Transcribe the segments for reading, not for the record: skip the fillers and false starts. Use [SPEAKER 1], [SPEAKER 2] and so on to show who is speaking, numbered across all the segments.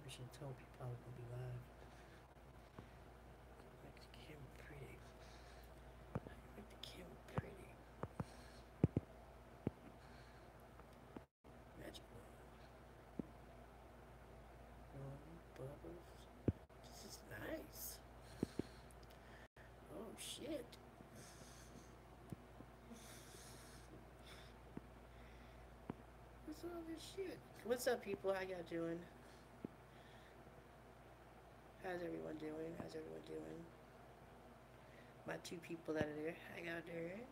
[SPEAKER 1] probably should have told people I was gonna be live. Make the camera pretty. Make the camera pretty. Magic bubbles. This is nice. Oh shit. What's all this shit? What's up, people? How y'all doing? How's everyone doing? How's everyone doing? My two people that are there. How y'all doing?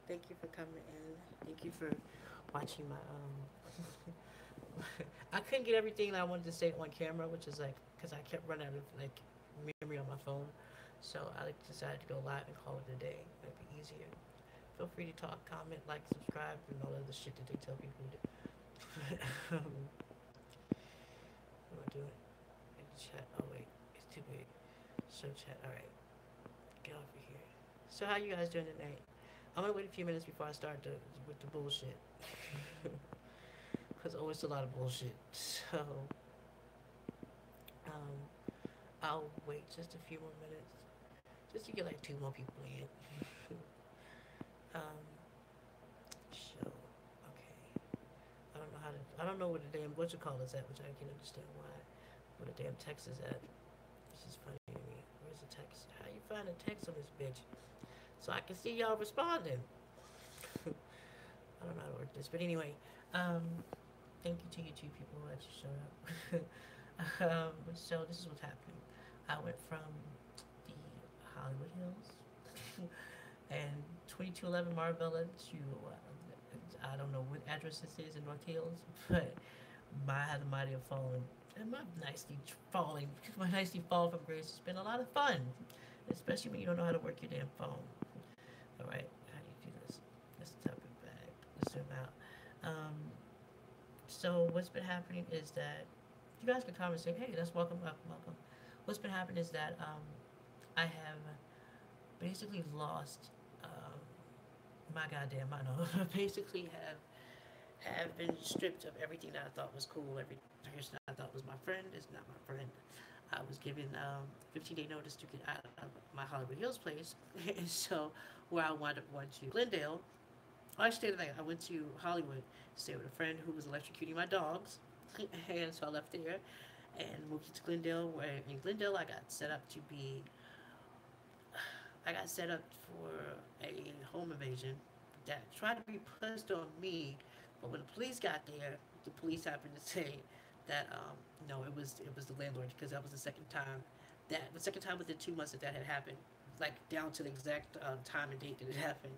[SPEAKER 1] Thank you for coming in. Thank you for watching my I couldn't get everything that I wanted to say on camera, which is like because I kept running out of like memory on my phone. So I like decided to go live and call it a day. It'd be easier. Feel free to talk, comment, like, subscribe, and all the shit that they tell people to do. What am I doing? In the chat. Oh wait, it's too big. So chat. All right, get off of here. So how you guys doing tonight? I'm gonna wait a few minutes before I start with the bullshit, because oh, it's a lot of bullshit. So um, I'll wait just a few more minutes, just to get like two more people in. um, so okay, I don't know how to. I don't know where the damn what you call is at, which I can understand why. Where the damn text is at. This is funny to me. Where's the text? How you find a text on this bitch? So I can see y'all responding. I don't know how to work this, but anyway, um, thank you to you two people that you showed up. So this is what's happening. I went from the Hollywood Hills and 2211 Marbella to I don't know what address this is in North Hills, but I had the mighty of falling. And my nicely falling, my nicely fall from grace has been a lot of fun, especially when you don't know how to work your damn phone. All right, how do you do this? Let's tap it back. Let's zoom out. So what's been happening is that you guys can comment and say, "Hey, that's welcome, welcome, welcome." What's been happening is that I have basically lost my goddamn mind. Basically have been stripped of everything that I thought was cool. Every person I thought was my friend is not my friend. I was given 15-day notice to get out of my Hollywood Hills place, and so where I wound up going to Glendale. Well, I stayed there. I went to Hollywood, stayed with a friend who was electrocuting my dogs, and so I left there and moved to Glendale. Where in Glendale, I got set up for a home invasion that tried to be pushed on me, but when the police got there, the police happened to say that no, it was the landlord because that was the second time within 2 months that had happened, like down to the exact time and date that it happened.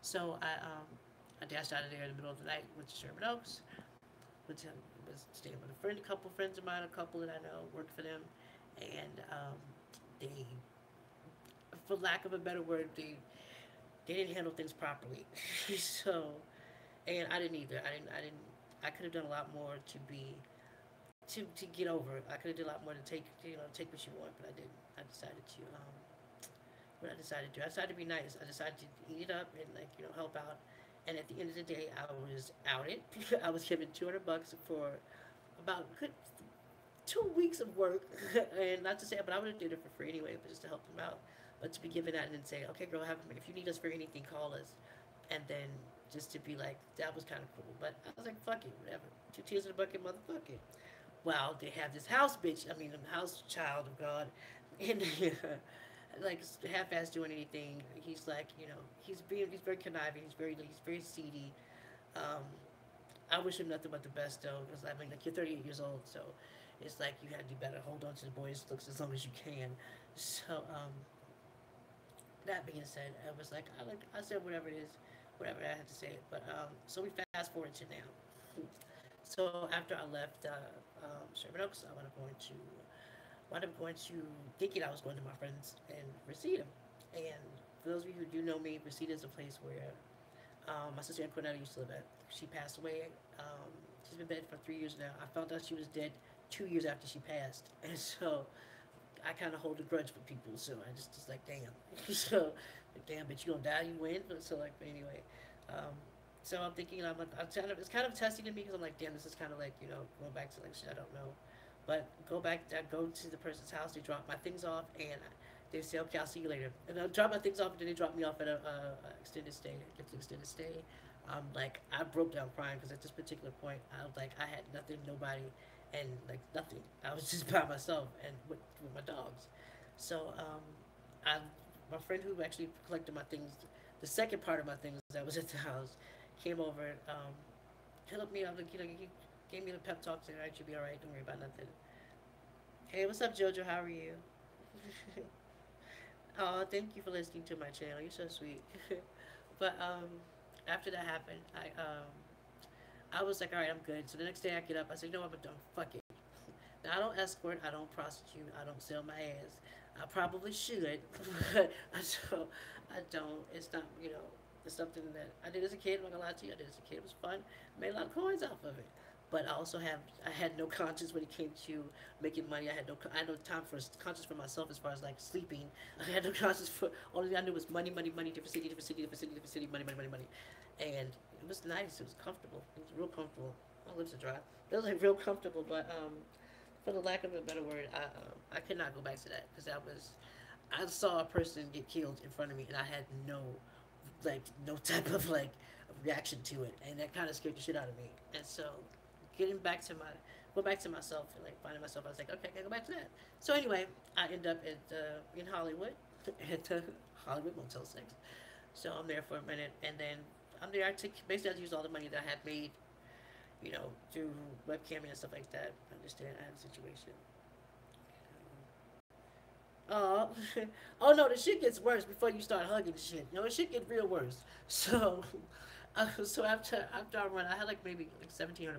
[SPEAKER 1] So I dashed out of there in the middle of the night, went to Sherman Oaks, was staying with a friend, a couple friends of mine, a couple that I know worked for them, and they, for lack of a better word, they didn't handle things properly. So, and I didn't either. I could have done a lot more to get over it. I could have done a lot more to take what you want, but I didn't. I decided to what I decided to do. I decided to be nice. I decided to eat it up and help out. And at the end of the day, I was outed. I was given $200 for about 2 weeks of work, and not to say, but I would have did it for free anyway, but just to help them out. But to be given that and then say, okay, girl, if you need us for anything, call us, and then just to be like, that was kind of cool. But I was like, fuck it, whatever. 2 tears in the bucket, motherfucker. Well, they have this house bitch. I mean, the house child of God, and like half-ass doing anything. He's like, he's very conniving. He's very seedy. Um, I wish him nothing but the best though, because I mean, like you're 38 years old, so it's like you had to do better. Hold on to the boys' looks as long as you can. So that being said, I was like, I said whatever it is, whatever I had to say. But so we fast forward to now. So after I left Sherman Oaks, I wound up going to thinking I was going to my friends in Reseda. And for those of you who do know me, Reseda is a place where my sister Antoinette used to live at. She passed away. She's been dead for 3 years now. I found out she was dead 2 years after she passed, and so I kind of hold a grudge for people. So I just like damn. So like, damn, bitch, you gonna die, you win. So like, but anyway, um, So I'm thinking, it's kind of testing to me because I'm like, damn, this is kind of like, going back to like shit I don't know. But I go to the person's house, they drop my things off, and they say, okay, I'll see you later. And I'll drop my things off, and then they drop me off at a extended stay, get to extended stay. Like, I broke down crying because at this particular point, I was like, I had nothing, nobody, and like nothing. I was just by myself and with my dogs. So, I, my friend who actually collected my things, the second part of my things that was at the house, came over, helped me out, like, he gave me the pep talk, saying, all right, you'll be all right, don't worry about nothing. Hey, what's up, Jojo? How are you? Oh, thank you for listening to my channel. You're so sweet. But after that happened, I was like, all right, I'm good. So the next day I get up, I said, you know what, I'm done. Fuck it. Now I don't escort, I don't prostitute, I don't sell my ass. I probably should, but I don't. It's not, it's something that I did as a kid. I'm not gonna lie to you. I did as a kid. It was fun. Made a lot of coins off of it. But I had no conscience when it came to making money. I had no time for conscience for myself as far as like sleeping. I had no conscience for, only thing I knew was money, money, money, different city, different city, different city, different city, money, money, money, money. And it was nice. It was comfortable. It was real comfortable. My lips are dry. It was like real comfortable, but for the lack of a better word, I could not go back to that because I saw a person get killed in front of me, and I had no type of like reaction to it, and that kind of scared the shit out of me. And so, getting back to go back to myself and like finding myself, I was like, okay, I gotta go back to that. So anyway, I end up in Hollywood at the Hollywood Motel 6. So I'm there for a minute, and then I'm there. Basically I used all the money that I had made, through webcamming and stuff like that. I understand I had a situation. Oh, oh no, the shit gets worse before you start hugging shit. No, the shit get real worse. So, so after I run, I had like maybe like $1,700.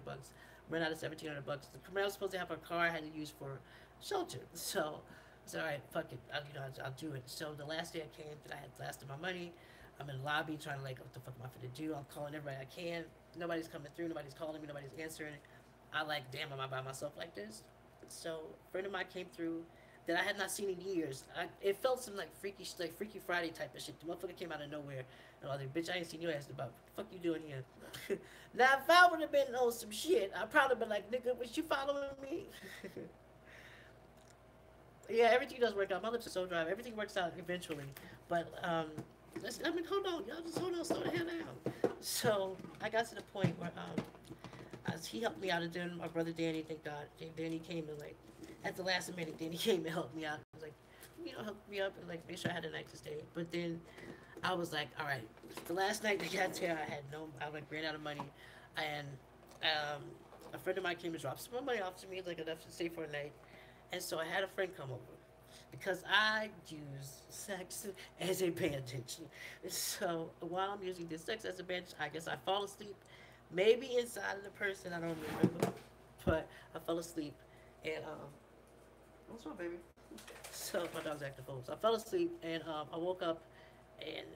[SPEAKER 1] Ran out of $1,700. When I was supposed to have a car, I had to use for shelter. So I said, all right, fuck it, I'll do it. So the last day I came, that I had blasted my money. I'm in the lobby trying to like, what the fuck am I finna do? I'm calling everybody I can. Nobody's coming through. Nobody's calling me. Nobody's answering. I like, damn, am I by myself like this? So a friend of mine came through that I had not seen in years. It felt some like Freaky Friday type of shit. The motherfucker came out of nowhere. And I was like, bitch, I ain't seen your ass about. What the fuck you doing here? Now, if I would have been on some shit, I'd probably been like, nigga, was you following me? Yeah, everything does work out. My lips are so dry. Everything works out eventually. But, hold on. Y'all just hold on. Slow the hell down. So, I got to the point where, as he helped me out, and then my brother Danny, thank God, Danny came and like, at the last minute, Danny came and helped me out. He was like, help me up and like make sure I had a night to stay. But then I was like, all right. The last night I got there, I like ran out of money, and a friend of mine came and dropped some more money off to me, like enough to stay for a night. And so I had a friend come over because I use sex as a bandage. So while I'm using this sex as a bandage, I guess I fall asleep, maybe inside of the person, I don't remember, but I fell asleep, and what's wrong, baby? So my dog's acting full. So I fell asleep, and I woke up, and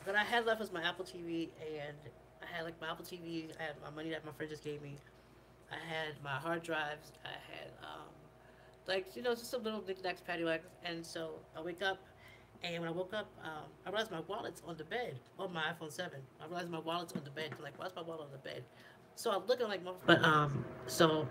[SPEAKER 1] what I had left was my Apple TV, and I had like my Apple TV. I had my money that my friend just gave me. I had my hard drives. I had just some little knickknacks, paddywhacks. And so I wake up, and when I woke up, I realized my wallet's on the bed on my iPhone 7. I realized my wallet's on the bed. I'm like, why's my wallet on the bed? So I'm looking like, but so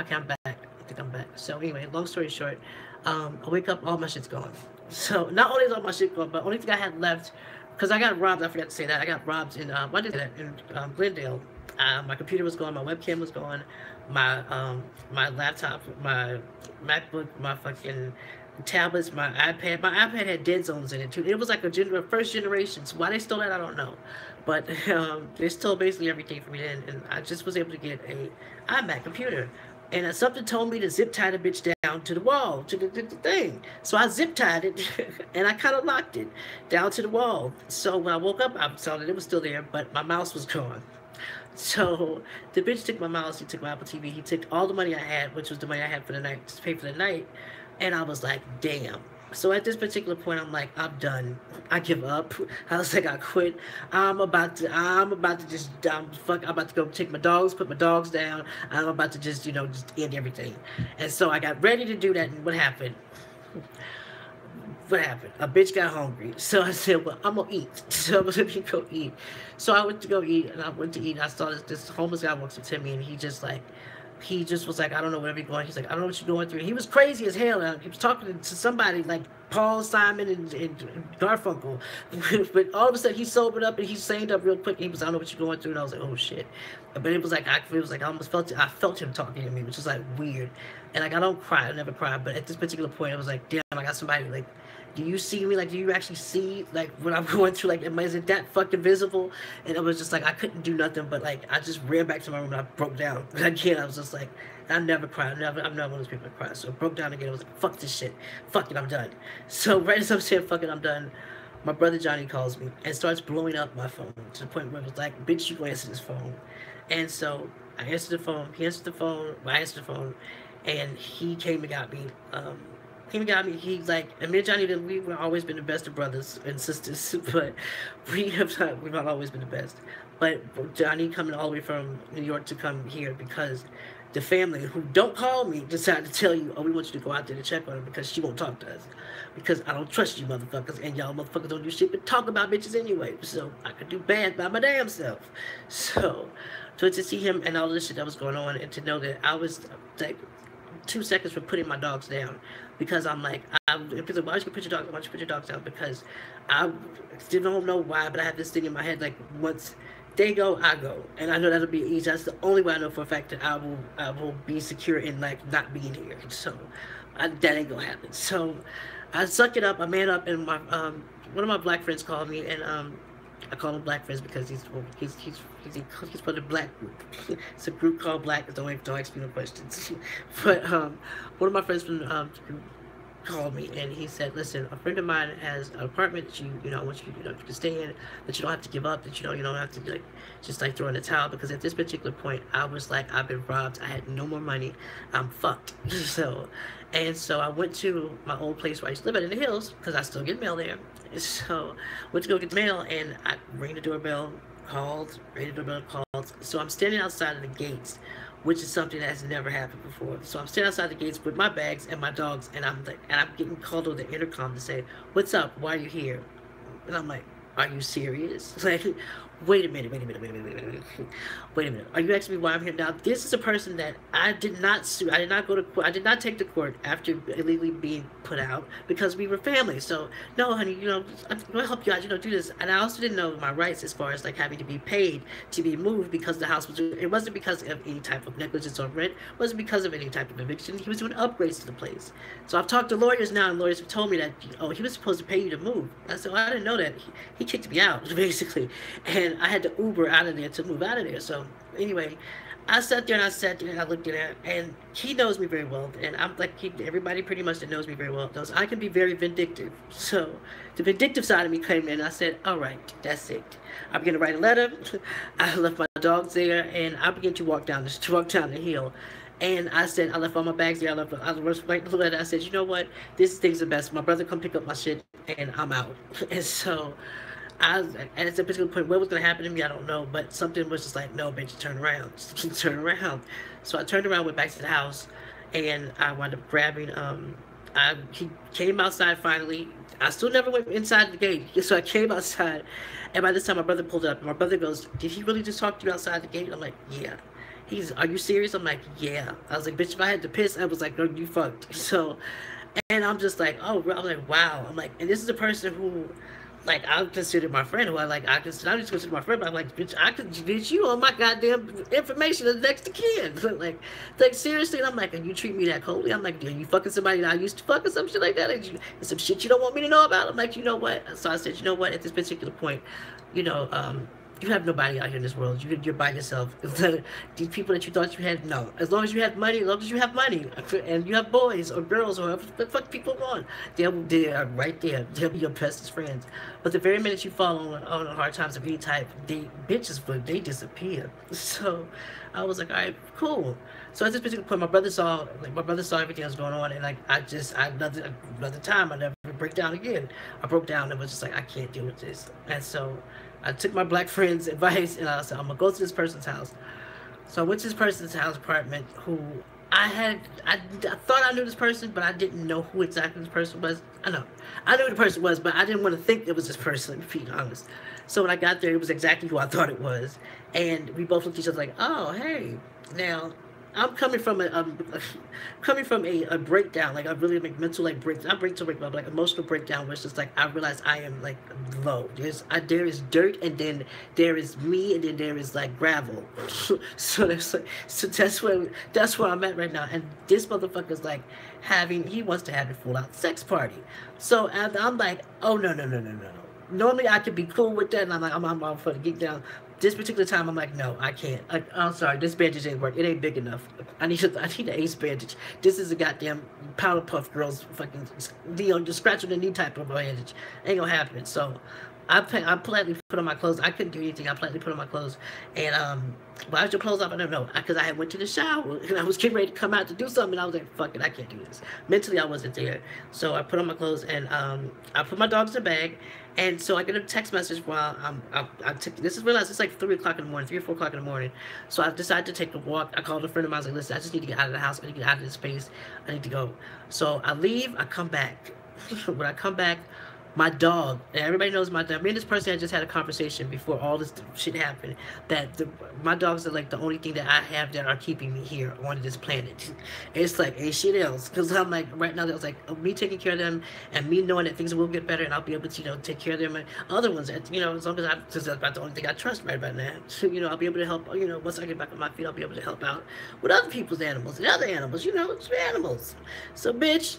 [SPEAKER 1] okay, I'm back. I think I'm back. So anyway, long story short, I wake up, all my shit's gone. So not only is all my shit gone, but only thing I had left, because I got robbed. I forgot to say that I got robbed in what did that in Glendale. My computer was gone. My webcam was gone. My laptop, my MacBook, my fucking tablets, my iPad. My iPad had dead zones in it too. It was like a first generation. So why they stole that, I don't know. But they stole basically everything from me then, and I just was able to get a iMac computer. And something told me to zip tie the bitch down to the wall, to the thing. So I zip tied it, and I kind of locked it down to the wall. So when I woke up, I saw that it was still there, but my mouse was gone. So the bitch took my mouse, he took my Apple TV, he took all the money I had, which was the money I had for the night, to pay for the night. And I was like, damn. So at this particular point, I'm like, I'm done. I give up. I was like, I quit. I'm about to just, I'm about to go take my dogs, put my dogs down. I'm about to just end everything. And so I got ready to do that. And what happened? what happened? A bitch got hungry. So I said, well, I'm going to eat. So I'm going to go eat. So I went to go eat, and I went to eat, and I saw this homeless guy walks up to me, and he just was like, I don't know whatever you're going. He's like, I don't know what you're going through. He was crazy as hell. He was talking to somebody like Paul Simon and Garfunkel. But all of a sudden he sobered up and he saned up real quick. And he was, I don't know what you're going through. And I was like, oh shit. But it was like I almost felt it. I felt him talking to me, which is like weird. And like I don't cry, I never cry. But at this particular point, I was like, damn, I got somebody like, do you see me? Like, do you actually see like what I'm going through? Like, is it that fucking visible? And it was just like I couldn't do nothing. But like I just ran back to my room and I broke down. Again, I was just like, I never cry. I'm not one of those people that cry. So I broke down again. I was like, fuck this shit. Fuck it, I'm done. So right as I'm saying, fuck it, I'm done, my brother Johnny calls me and starts blowing up my phone to the point where it was like, bitch, you answer this phone. And so I answered the phone. He answered the phone. I answered the phone. And he came and got me. He's like, and me and Johnny, we've always been the best of brothers and sisters, but we've not always been the best. But Johnny coming all the way from New York to come here because the family who don't call me decided to tell you, oh, we want you to go out there to check on her because she won't talk to us. Because I don't trust you motherfuckers, and y'all motherfuckers don't do shit but talk about bitches anyway. So I could do bad by my damn self. So to see him and all this shit that was going on, and to know that I was like 2 seconds from putting my dogs down, because I'm like, people are like, why don't you put your dogs? Why don't you put your dogs down? Because I don't know why, but I have this thing in my head like once they go, I go, and I know that'll be easy. That's the only way I know for a fact that I will be secure in like not being here. So that ain't gonna happen. So I suck it up. I man up, and my one of my black friends called me, and I call him Black Friends because he's part of the black group. It's a group called Black. Don't ask me no questions. But one of my friends from called me and he said, listen, a friend of mine has an apartment that I want you you can stay in, that you don't have to give up, that you don't have to like just like throw in the towel, because at this particular point I was like, I've been robbed, I had no more money, I'm fucked. So I went to my old place where I used to live at in the hills, because I still get mail there. So went to go get the mail, and I rang the doorbell, called. So I'm standing outside of the gates, which is something that has never happened before. So I'm standing outside the gates with my bags and my dogs, and I'm getting called over the intercom to say, what's up, why are you here? And I'm like, are you serious? Like, wait a minute. Are you asking me why I'm here? Now, this is a person that I did not sue. I did not go to court. I did not take to court after illegally being put out, because we were family. So, no, honey, I'm going to help you out, do this. And I also didn't know my rights as far as like having to be paid to be moved, because the house it wasn't because of any type of negligence on rent. It wasn't because of any type of eviction. He was doing upgrades to the place. So I've talked to lawyers now, and lawyers have told me that, he was supposed to pay you to move. I said, well, I didn't know that. He kicked me out, basically. And I had to Uber out of there to move out of there. So anyway, I sat there and I looked at it, and he knows me very well, and I'm like, everybody pretty much that knows me very well knows I can be very vindictive. So the vindictive side of me came in, and I said, all right, that's it. I began to write a letter. I left my dogs there, and I began to walk down the hill. And I said, I left all my bags there. I left the letter. I said, you know what? This thing's the best. My brother come pick up my shit, and I'm out. And so at a particular point, what was going to happen to me, I don't know, but something was just like, no, bitch, turn around. Turn around. So I turned around, went back to the house, and I wound up grabbing, he came outside finally. I still never went inside the gate, so I came outside, and by this time my brother pulled up, and my brother goes, did he really just talk to you outside the gate? I'm like, yeah. Are you serious? I'm like, yeah. I was like, bitch, if I had to piss, I was like, no, you fucked. So, and I'm just like, oh, I'm like, wow. I'm like, and this is a person who, like, I consider my friend, who I just consider my friend, but I'm like, bitch, I could get you on my goddamn information as next to kin. like seriously, and I'm like, and you treat me that coldly? I'm like, are you fucking somebody that I used to fuck or some shit like that? And some shit you don't want me to know about? I'm like, you know what? So I said, you know what, at this particular point, you have nobody out here in this world. You're by yourself. These people that you thought you had, no. As long as you have money, and you have boys or girls or whatever the fuck people want, they are right there. They'll be your bestest friends. But the very minute you fall on hard times of any type, they disappear. So I was like, all right, cool. So at this particular point, my brother saw everything that was going on, and like another time I never break down again. I broke down and was just like, I can't deal with this. And so I took my black friend's advice, and I said, I'm gonna go to this person's house. So I went to this person's house apartment, who I thought I knew this person, but I didn't know who exactly this person was. I knew who the person was, but I didn't want to think it was this person, to be honest. So when I got there, it was exactly who I thought it was, and we both looked at each other like, "Oh, hey." Now, I'm coming from coming from a breakdown, like a really like mental like break, not mental breakdown, but like emotional breakdown, where it's just like I realize I am like low. There is dirt, and then there is me, and then there is like gravel. So there's like, so that's where I'm at right now. And this motherfucker's like he wants to have a full out sex party. So I'm like, oh no no no no no no. Normally I could be cool with that, and I'm like I'm for the get down. This particular time, I'm like, no, I can't. I'm sorry, this bandage ain't work. It ain't big enough. I need an ace bandage. This is a goddamn Powerpuff Girls fucking, just scratch on the knee type of bandage. Ain't gonna happen. So I politely put on my clothes. I couldn't do anything. I politely put on my clothes, and why was your clothes off? I don't know, because I had went to the shower and I was getting ready to come out to do something. And I was like, fuck it, I can't do this. Mentally, I wasn't there. So I put on my clothes, and I put my dogs in the bag. And so I get a text message while this is realized it's like 3 o'clock in the morning, 3 or 4 o'clock in the morning. So I decided to take a walk. I called a friend of mine. I was like, listen, I just need to get out of the house. I need to get out of this space. I need to go. So I leave. I come back. When I come back, my dog, and everybody knows my dog. Me and this person had just had a conversation before all this shit happened, that my dogs are like the only thing that I have that are keeping me here on this planet. It's like ain't shit else, because I'm like right now, it's like me taking care of them and me knowing that things will get better and I'll be able to take care of them and other ones that as long as because that's about the only thing I trust right about now. So I'll be able to help. Once I get back on my feet, I'll be able to help out with other people's animals and other animals. It's animals. So bitch,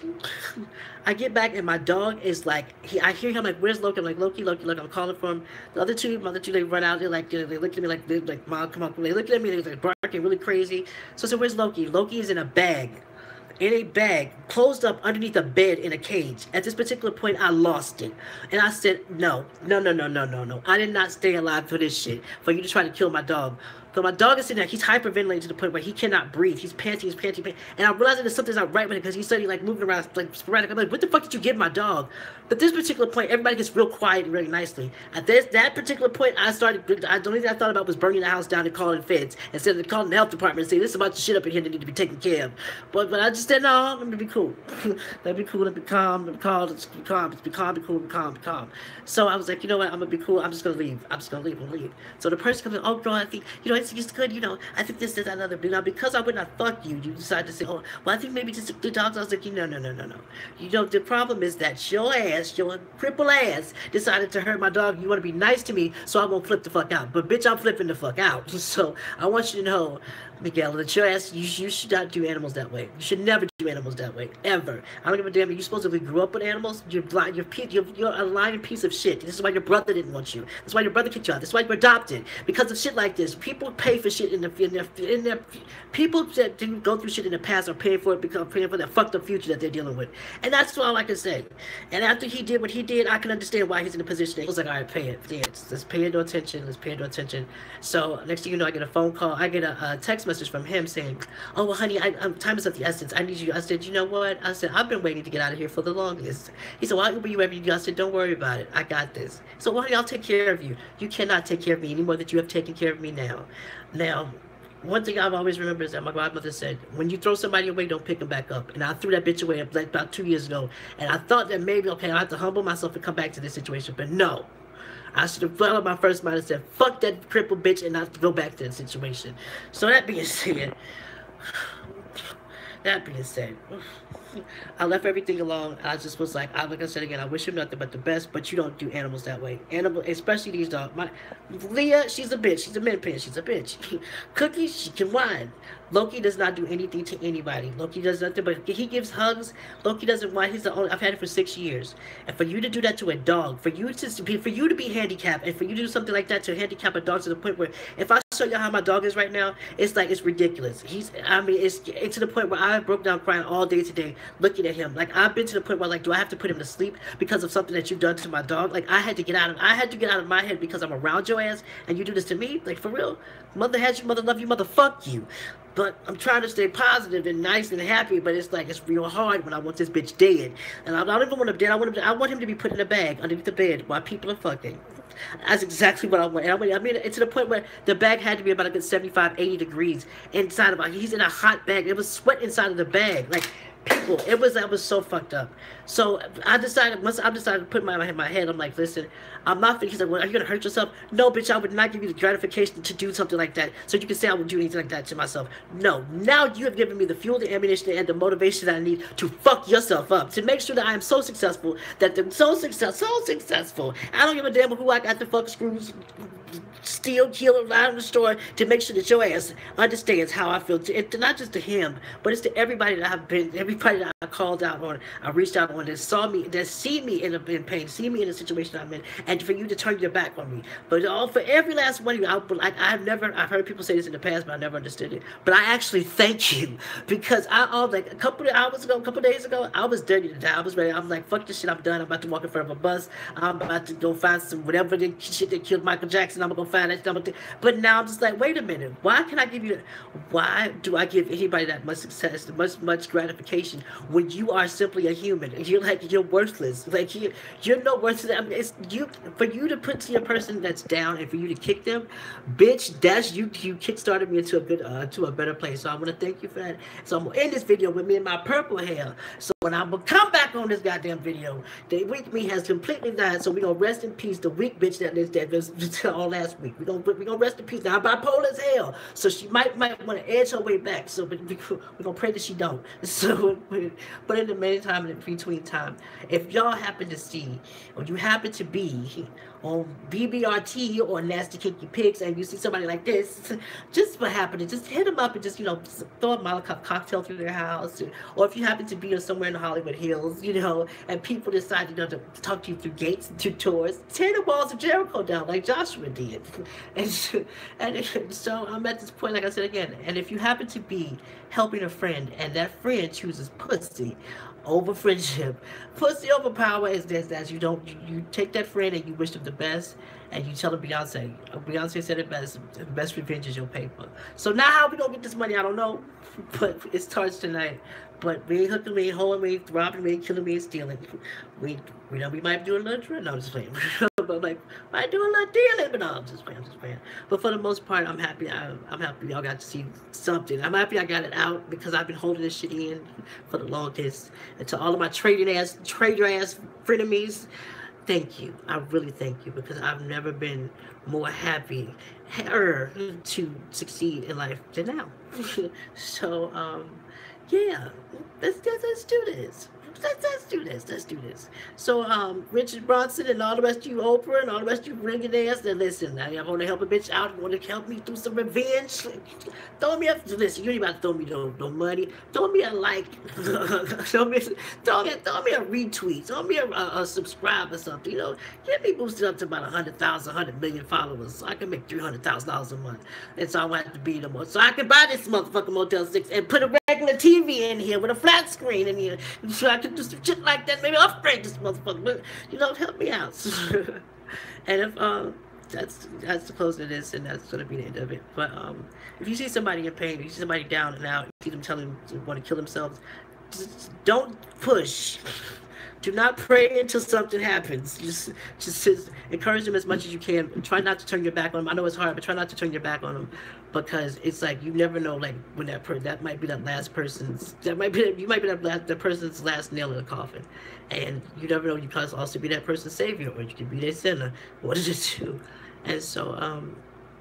[SPEAKER 1] I get back and my dog is like I hear him like, where's Loki? I'm like, Loki, Loki, look, I'm calling for him. The other two, they run out. They're like, they look at me like, Mom, come on. They look at me. They're like barking really crazy. So I said, where's Loki? Loki is in a bag, closed up underneath a bed in a cage. At this particular point, I lost it, and I said, no. I did not stay alive for this shit. For you to try to kill my dog. So my dog is sitting there, he's hyperventilating to the point where he cannot breathe. He's panting. And I realized that something's not right with him because he's suddenly like moving around like sporadic. I'm like, what the fuck did you give my dog? But this particular point, everybody gets real quiet really nicely. At that particular point, the only thing I thought about was burning the house down and calling feds instead of calling the health department and saying, this is a bunch of shit up in here that need to be taken care of. But I just said, no, let me be cool. Let me be cool, let me be calm, let me be calm, let's be calm, let's be calm, be cool, be calm, be calm. So I was like, you know what, I'm gonna be cool, I'm just gonna leave. I'm gonna leave. So the person comes in, oh girl, I think, it's good, I think this, that, other. Now, because I would not fuck you, you decide to say, oh, well, I think maybe just the dogs. I was like, no. The problem is that your cripple ass, decided to hurt my dog. You want to be nice to me, so I won't flip the fuck out. But, bitch, I'm flipping the fuck out. So, I want you to know, Miguel, that your ass, you should not do animals that way. You should never do animals that way, ever. I don't give a damn if you supposedly grew up with animals. You're blind. You're a lying piece of shit. This is why your brother didn't want you. That's why your brother kicked you out. That's why you're adopted. Because of shit like this. People pay for shit in their people that didn't go through shit in the past are paying for it because paying for that fucked up future that they're dealing with. And that's all I can say. And after he did what he did, I can understand why he's in the position. He was like, all right, pay it. Yeah, let's pay it no attention. Let's pay it no attention. So next thing you know, I get a phone call. I get a text message from him saying, oh, well, honey, time is of the essence. I need you. I said, you know what? I said, I've been waiting to get out of here for the longest. He said, well, I'll Uber you wherever you go. I said, don't worry about it. I got this. So, well, honey, I'll take care of you. You cannot take care of me any more than you have taken care of me now. Now, one thing I've always remembered is that my godmother said, when you throw somebody away, don't pick them back up. And I threw that bitch away like about 2 years ago. And I thought that maybe, okay, I have to humble myself and come back to this situation. But no. I should have followed my first mind and said, fuck that crippled bitch and not go back to that situation. So that being said, I left everything alone. I just was like I said again, I wish him nothing but the best, but you don't do animals that way. Especially these dogs. Leah, she's a bitch. She's a min pin. She's a bitch. Cookie, she can whine. Loki does not do anything to anybody. Loki does nothing but he gives hugs. Loki doesn't whine. He's the only. I've had it for 6 years. And for you to do that to a dog, for you to be handicapped, and for you to do something like that to handicap a dog to the point where if I show you how my dog is right now, it's like it's ridiculous. It's to the point where I broke down crying all day today looking at him. Like I've been to the point where like, do I have to put him to sleep because of something that you've done to my dog? Like I had to get out of my head because I'm around your ass and you do this to me? Like for real? Mother has you, mother love you, mother fuck you. But I'm trying to stay positive and nice and happy, but it's like, it's real hard when I want this bitch dead. And I don't even want him dead. I want him to be put in a bag underneath the bed while people are fucking. That's exactly what I want. I mean, it's to the point where the bag had to be about a good 75, 80 degrees inside of it. He's in a hot bag. It was sweat inside of the bag. Like, people, I was so fucked up. So once I decided to put my head, I'm like, listen, I'm not thinking, he's like, well, are you going to hurt yourself? No, bitch, I would not give you the gratification to do something like that. So you can say I would do anything like that to myself. No, now you have given me the fuel, the ammunition, and the motivation that I need to fuck yourself up. To make sure that I am so successful, that I'm so successful. I don't give a damn who I got to fuck, screws, steal, kill, out in the store, to make sure that your ass understands how I feel. Not just to him, but it's to everybody that everybody that I called out on, I reached out on, that saw me, that see me in pain, see me in a situation I'm in, and for you to turn your back on me. But for every last one of you, I've heard people say this in the past, but I never understood it. But I actually thank you, because like a couple of days ago, I was dirty to die. I was ready. I'm like, fuck this shit. I'm done. I'm about to walk in front of a bus. I'm about to go find some whatever the shit that killed Michael Jackson. I'm gonna go find that shit. But now I'm just like, wait a minute. Why do I give anybody that much success, much gratification, when you are simply a human? You're worthless. Like, you're no worth to them. It's you, for you to put to a person that's down and for you to kick them, bitch. That's you kickstarted me into to a better place. So I want to thank you for that. So I'm gonna end this video with me in my purple hair. So when I'm gonna come back on this goddamn video, the weak me has completely died. So we're gonna rest in peace, the weak bitch that was all last week. We're gonna rest in peace. Now, I'm bipolar as hell, so she might want to edge her way back. So we're gonna pray that she don't. So, but in the meantime, in between time, if y'all happen to see, or you happen to be on BBRT or Nasty Kinky Pigs, and you see somebody like this, just what happened, just hit them up and just, throw a Molotov cocktail through their house. Or if you happen to be somewhere in the Hollywood Hills, and people decide, to talk to you through gates and through doors, tear the walls of Jericho down like Joshua did. And so I'm at this point, like I said again, and if you happen to be helping a friend and that friend chooses pussy over friendship, pussy over power is this, that you take that friend and you wish them the best, and you tell them Beyonce said it best, the best revenge is your paper. So now how we gonna get this money, I don't know, but it starts tonight. But we ain't hooking me, holding me, robbing me, killing me, and stealing. We might do a little trip. No, I'm just playing. But like, might do a little dealing, but no, I'm just playing. But for the most part, I'm happy. I'm happy y'all got to see something. I'm happy I got it out, because I've been holding this shit in for the longest. And to all of my traitor ass frenemies, thank you. I really thank you, because I've never been more happy to succeed in life than now. So, yeah, let's do this. Let's do this. So, Richard Bronson and all the rest of you, Oprah, and all the rest of you millionaires, then listen, I want to help a bitch out. You want to help me through some revenge? Throw me up. Listen, you ain't about to throw me no money. Throw me a like. throw me a retweet. Throw me a subscribe or something. Get me boosted up to about 100,000, 100 million followers, so I can make $300,000 a month. And so I won't have to be no more. So I can buy this motherfucking Motel 6 and put a regular TV in here with a flat screen in here, so I can do some shit like that. Maybe upgrade this motherfucker. But, help me out. And if that's the close of this, and that's gonna be the end of it. But if you see somebody in pain, if you see somebody down and out, you see them telling them to want to kill themselves, just don't push. Do not pray until something happens. Just encourage them as much as you can. Try not to turn your back on them. I know it's hard, but try not to turn your back on them, because it's like, you never know, like, when that might be that last person's, you might be that person's last nail in the coffin, and you never know, you could also be that person's savior, or you could be their sinner. What does it do? And so,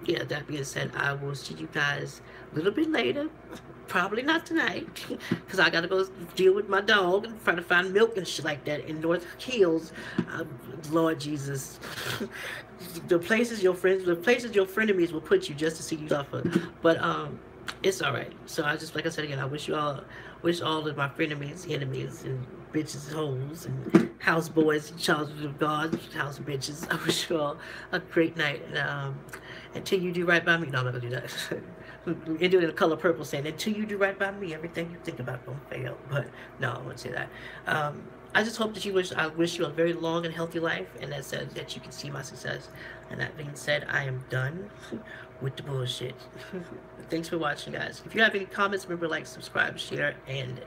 [SPEAKER 1] yeah, that being said, I will see you guys a little bit later. Probably not tonight, because I gotta go deal with my dog and try to find milk and shit like that in North Hills. Lord Jesus. the places your frenemies will put you just to see you suffer. But it's alright. So like I said again, I wish all of my frenemies, enemies, and bitches, hoes, and house boys, and children of God, house bitches, I wish you all a great night. And until you do right by me, no, I'm not gonna do that. And do it in the color purple, saying, until you do right by me, everything you think about don't fail. But no, I won't say that. I just hope that I wish you a very long and healthy life, and that you can see my success. And that being said, I am done with the bullshit. Thanks for watching, guys. If you have any comments, remember, like, subscribe, share, and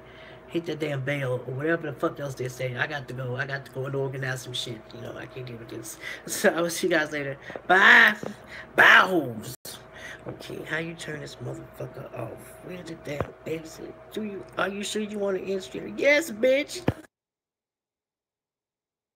[SPEAKER 1] hit that damn bell or whatever the fuck else they say. I got to go. I got to go and organize some shit. You know, I can't deal with this. So I will see you guys later. Bye. Bye, hoes. Okay, how you turn this motherfucker off? Where's the damn exit? Are you sure you want to end stream? Yes, bitch.